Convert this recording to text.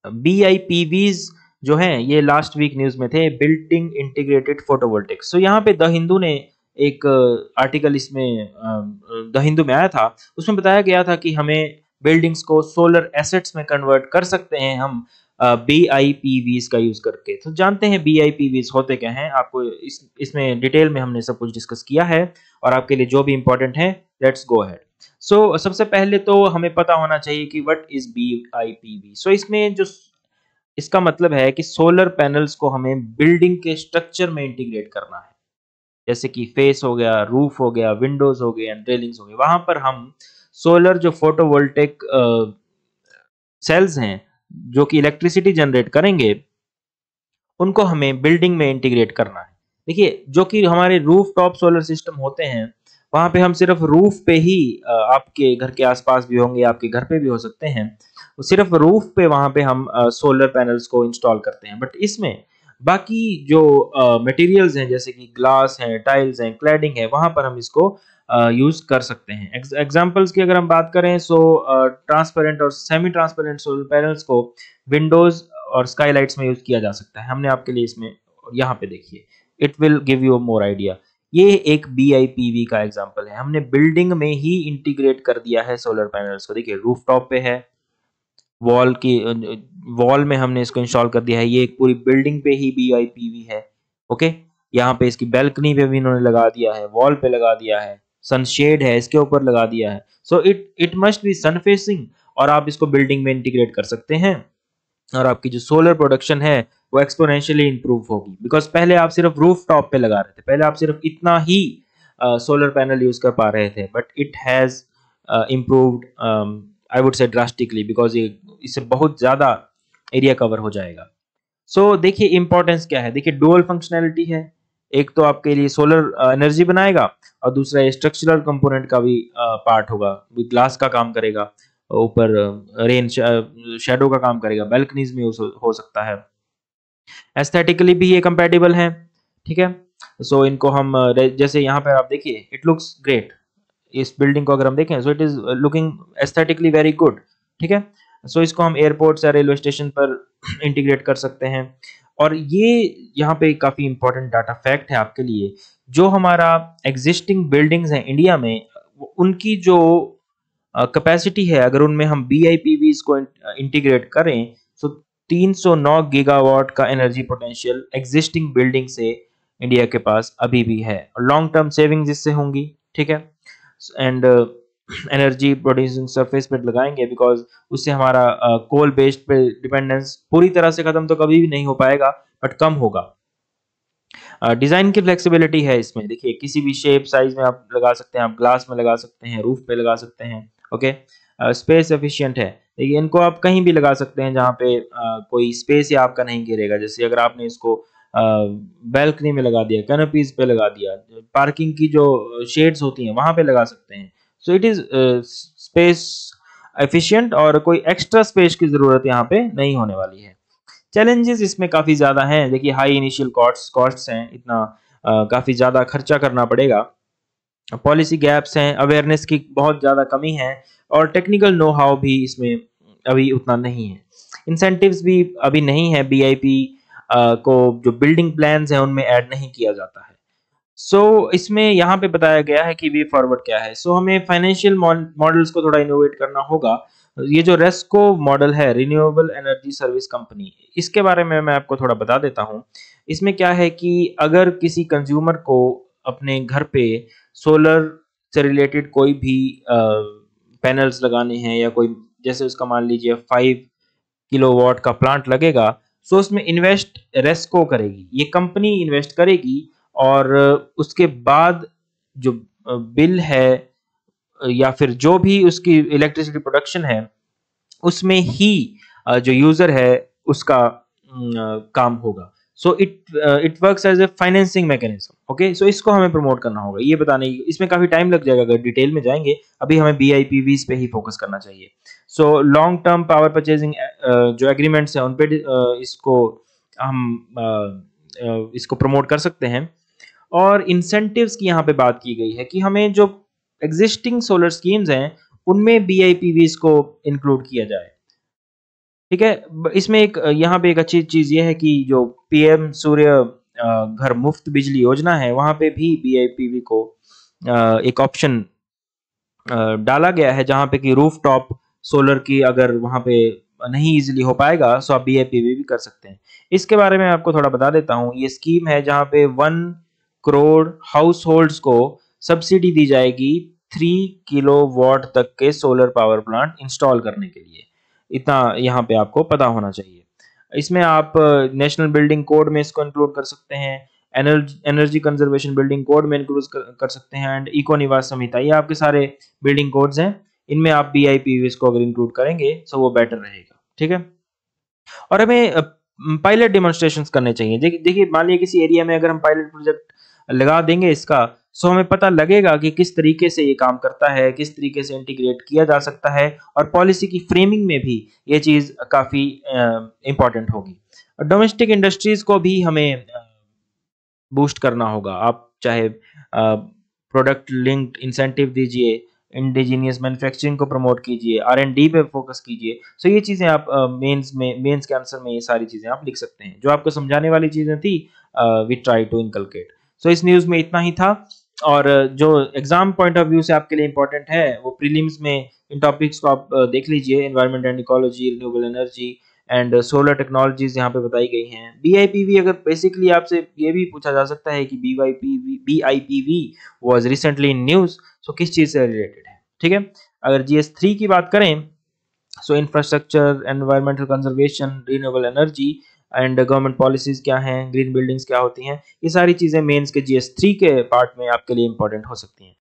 BIPVs जो हैं ये लास्ट वीक न्यूज़ में थे, बिल्डिंग इंटीग्रेटेड फोटोवोल्टिक्स। सो यहाँ पे द हिंदू ने एक आर्टिकल इसमें द हिंदू में आया था, उसमें बताया गया था कि हमें बिल्डिंग्स को सोलर एसेट्स में कन्वर्ट कर सकते हैं हम BIPVs का यूज़ करके। तो जानते हैं BIPVs होते क्या हैं, आपको इसमें डिटेल में हमने सब कुछ डिस्कस किया है और आपके लिए जो भी इंपॉर्टेंट है, लेट्स गो अहेड। सो सबसे पहले तो हमें पता होना चाहिए कि व्हाट इज BIPV। सो इसमें जो इसका मतलब है कि सोलर पैनल्स को हमें बिल्डिंग के स्ट्रक्चर में इंटीग्रेट करना है, जैसे कि फेस हो गया, रूफ हो गया, विंडोज हो गए एंड रेलिंग्स हो गए, वहां पर हम सोलर जो फोटोवोल्टेक सेल्स हैं जो कि इलेक्ट्रिसिटी जनरेट करेंगे, उनको हमें बिल्डिंग में इंटीग्रेट करना है। देखिए, जो कि हमारे रूफ टॉप सोलर सिस्टम होते हैं, वहां पे हम सिर्फ रूफ पे ही आपके घर के आसपास भी होंगे, आपके घर पे भी हो सकते हैं, तो सिर्फ रूफ पे वहां पे हम सोलर पैनल्स को इंस्टॉल करते हैं। बट इसमें बाकी जो मटेरियल्स हैं, जैसे कि ग्लास है, टाइल्स हैं, क्लैडिंग है, वहां पर हम इसको यूज कर सकते हैं। एग्जांपल्स की अगर हम बात करें, सो ट्रांसपेरेंट और सेमी ट्रांसपेरेंट सोलर पैनल्स को विंडोज और स्काईलाइट्स में यूज किया जा सकता है। हमने आपके लिए इसमें यहाँ पे देखिए, it will give you more idea. ये एक BIPV का एग्जांपल है, हमने बिल्डिंग में ही इंटीग्रेट कर दिया है सोलर पैनल्स को। देखिए, रूफ टॉप पे है, वॉल की वॉल में हमने इसको इंस्टॉल कर दिया है, ये एक पूरी बिल्डिंग पे ही BIPV है। ओके, यहाँ पे इसकी बैल्कनी पे भी इन्होंने लगा दिया है, वॉल पे लगा दिया है, सनशेड है इसके ऊपर लगा दिया है। So it must be sun facing, और आप इसको बिल्डिंग में इंटीग्रेट कर सकते हैं और आपकी जो सोलर प्रोडक्शन है वो एक्सपोनेंशियली इंप्रूव होगी। बिकॉज पहले आप सिर्फ रूफ टॉप पे लगा रहे थे, पहले आप सिर्फ इतना ही सोलर पैनल यूज कर पा रहे थे, but it has improved, I would say drastically, because ये इससे बहुत ज़्यादा एरिया कवर हो जाएगा। सो देखिए इंपॉर्टेंस क्या है, देखिए डुअल फंक्शनैलिटी है, एक तो आपके लिए सोलर एनर्जी बनाएगा और दूसरा स्ट्रक्चरल कंपोनेंट का भी पार्ट होगा, ग्लास का काम करेगा, ऊपर रेन शेडो का काम करेगा, बैल्कनीज में हो सकता है। एस्थेटिकली भी ये कंपैटिबल है, ठीक है। सो इनको हम जैसे यहाँ पे आप देखिए, इट लुक्स ग्रेट। इस बिल्डिंग को अगर हम देखें, so it is looking aesthetically very good, ठीक है। सो इसको हम एयरपोर्ट या रेलवे स्टेशन पर इंटीग्रेट कर सकते हैं। और ये यहाँ पे काफ़ी इंपॉर्टेंट डाटा फैक्ट है आपके लिए, जो हमारा एग्जिस्टिंग बिल्डिंग्स हैं इंडिया में, उनकी जो कैपेसिटी है, अगर उनमें हम BIPVs को इंटीग्रेट करें, तो 309 गीगावाट का एनर्जी पोटेंशियल एग्जिस्टिंग बिल्डिंग से इंडिया के पास अभी भी है, और लॉन्ग टर्म सेविंग्स इससे होंगी, ठीक है। एंड एनर्जी प्रोड्यूसिंग सरफेस पे लगाएंगे, बिकॉज उससे हमारा कोल बेस्ड पे डिपेंडेंस पूरी तरह से खत्म तो कभी भी नहीं हो पाएगा, बट कम होगा। डिज़ाइन की फ्लेक्सिबिलिटी है इसमें, देखिए किसी भी शेप साइज में आप लगा सकते हैं, आप ग्लास में लगा सकते हैं, रूफ पे लगा सकते हैं। ओके, स्पेस एफिशिएंट है, देखिए इनको आप कहीं भी लगा सकते हैं जहाँ पे कोई स्पेस या आपका नहीं घेरेगा। जैसे अगर आपने इसको बैल्कनी में लगा दिया, कैनोपीज पे लगा दिया, पार्किंग की जो शेड्स होती हैं वहां पे लगा सकते हैं। So it is space efficient, और कोई एक्स्ट्रा स्पेस की जरूरत यहाँ पे नहीं होने वाली है। चैलेंजेस इसमें काफ़ी ज़्यादा हैं, देखिए हाई इनिशियल कॉस्ट्स हैं, इतना काफ़ी ज़्यादा खर्चा करना पड़ेगा, पॉलिसी गैप्स हैं, अवेयरनेस की बहुत ज़्यादा कमी है, और टेक्निकल नो हाउ भी इसमें अभी उतना नहीं है। इंसेंटिव्स भी अभी नहीं है, BIP को जो बिल्डिंग प्लान्स हैं उनमें ऐड नहीं किया जाता है। इसमें यहाँ पे बताया गया है कि वे फॉरवर्ड क्या है। हमें फाइनेंशियल मॉडल्स को थोड़ा इनोवेट करना होगा। ये जो रेस्को मॉडल है, रिन्यूएबल एनर्जी सर्विस कंपनी, इसके बारे में मैं आपको थोड़ा बता देता हूँ। इसमें क्या है कि अगर किसी कंज्यूमर को अपने घर पे सोलर से रिलेटेड कोई भी पैनल्स लगाने हैं, या कोई जैसे उसका मान लीजिए 5 किलोवाट का प्लांट लगेगा, उसमें इन्वेस्ट रेस्को करेगी, ये कंपनी इन्वेस्ट करेगी, और उसके बाद जो बिल है या फिर जो भी उसकी इलेक्ट्रिसिटी प्रोडक्शन है, उसमें ही जो यूजर है उसका काम होगा। It works as a financing mechanism. Okay, so इसको हमें प्रमोट करना होगा, ये बताने की इसमें काफी टाइम लग जाएगा अगर डिटेल में जाएंगे, अभी हमें BIPVs पे ही फोकस करना चाहिए। लॉन्ग टर्म पावर परचेजिंग जो एग्रीमेंट्स हैं उन पे इसको हम इसको प्रमोट कर सकते हैं। और इंसेंटिव्स की यहाँ पे बात की गई है कि हमें जो एग्जिस्टिंग सोलर स्कीम्स हैं उनमें BIPVs को इंक्लूड किया जाए। ठीक है? इसमें एक यहाँ पे एक अच्छी चीज़ ये है कि जो पीएम सूर्य घर मुफ्त बिजली योजना है, वहाँ पे भी बीआईपीवी को एक ऑप्शन डाला गया है जहाँ पे कि रूफटॉप सोलर की अगर वहाँ पे नहीं ईज़िली हो पाएगा सो आप बीआईपीवी भी कर सकते हैं। इसके बारे में आपको थोड़ा बता देता हूँ, ये स्कीम है जहाँ पे 1 करोड़ हाउसहोल्ड्स को सब्सिडी दी जाएगी 3 किलोवाट तक के सोलर पावर प्लांट इंस्टॉल करने के लिए। इतना यहाँ पे आपको पता होना चाहिए। इसमें आप नेशनल बिल्डिंग कोड में इसको इंक्लूड कर सकते हैं, एनर्जी कंजर्वेशन बिल्डिंग कोड में इंक्लूड कर सकते हैं एंड इको निवास संहिता, ये आपके सारे बिल्डिंग कोड्स हैं। इनमें आप बीआईपीवीएस को अगर इंक्लूड करेंगे तो वो बेटर रहेगा, ठीक है? और हमें पायलट डेमोन्स्ट्रेशंस करने चाहिए। देखिए मान लीजिए किसी एरिया में अगर हम पायलट प्रोजेक्ट लगा देंगे इसका, सो हमें पता लगेगा कि किस तरीके से ये काम करता है, किस तरीके से इंटीग्रेट किया जा सकता है और पॉलिसी की फ्रेमिंग में भी ये चीज़ काफ़ी इम्पोर्टेंट होगी। डोमेस्टिक इंडस्ट्रीज़ को भी हमें बूस्ट करना होगा। आप चाहे प्रोडक्ट लिंक्ड इंसेंटिव दीजिए, इंडिजीनियस मैन्युफैक्चरिंग को प्रमोट कीजिए, आर-एंड-डी पे फोकस कीजिए। सो ये चीज़ें आप मेंस के आंसर में ये सारी चीज़ें आप लिख सकते हैं। जो आपको समझाने वाली चीज़ें थी वी ट्राई टू इनकलकेट। सो इस न्यूज़ में इतना ही था और जो एग्ज़ाम पॉइंट ऑफ व्यू से आपके लिए इम्पोर्टेंट है, वो प्रीलिम्स में इन टॉपिक्स को आप देख लीजिए, environment and ecology, renewable energy and solar technologies यहाँ पे बताई गई हैं। बीआईपीवी अगर बेसिकली आपसे ये भी पूछा जा सकता है कि बीआईपीवी वाज़ रिसेंटली इन न्यूज़, सो किस चीज़ से रिलेटेड है, ठीक है? अगर जीएस 3 की बात करें, so infrastructure, environmental conservation, renewable energy and government policies क्या हैं, ग्रीन बिल्डिंग्स क्या होती हैं, ये सारी चीज़ें मेंस के जीएस 3 के पार्ट में आपके लिए इम्पोर्टेंट हो सकती हैं।